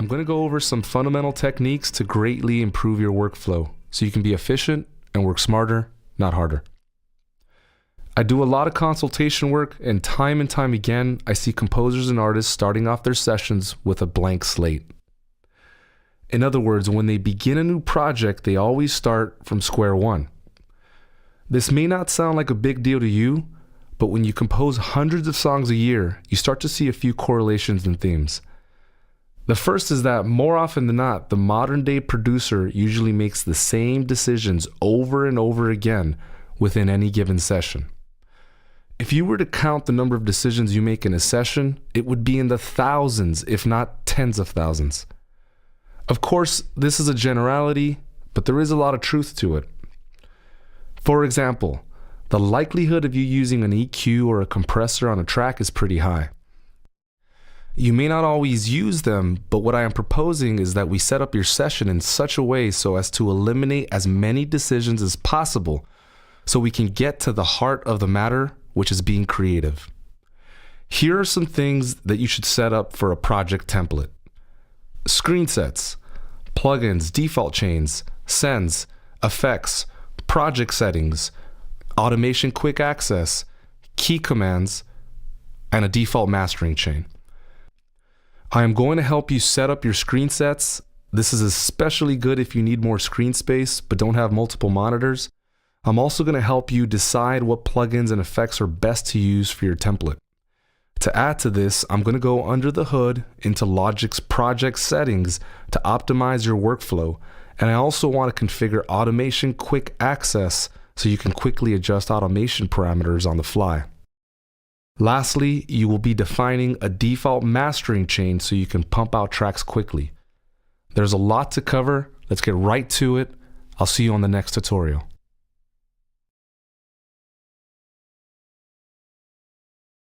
I'm going to go over some fundamental techniques to greatly improve your workflow so you can be efficient and work smarter, not harder. I do a lot of consultation work, and time again, I see composers and artists starting off their sessions with a blank slate. In other words, when they begin a new project, they always start from square one. This may not sound like a big deal to you, but when you compose hundreds of songs a year, you start to see a few correlations and themes. The first is that more often than not, the modern day producer usually makes the same decisions over and over again within any given session. If you were to count the number of decisions you make in a session, it would be in the thousands, if not tens of thousands. Of course, this is a generality, but there is a lot of truth to it. For example, the likelihood of you using an EQ or a compressor on a track is pretty high. You may not always use them, but what I am proposing is that we set up your session in such a way so as to eliminate as many decisions as possible so we can get to the heart of the matter, which is being creative. Here are some things that you should set up for a project template. Screen sets, plugins, default chains, sends, effects, project settings, automation quick access, key commands, and a default mastering chain. I am going to help you set up your screen sets. This is especially good if you need more screen space but don't have multiple monitors. I'm also going to help you decide what plugins and effects are best to use for your template. To add to this, I'm going to go under the hood into Logic's project settings to optimize your workflow, and I also want to configure automation quick access so you can quickly adjust automation parameters on the fly. Lastly, you will be defining a default mastering chain so you can pump out tracks quickly. There's a lot to cover. Let's get right to it. I'll see you on the next tutorial.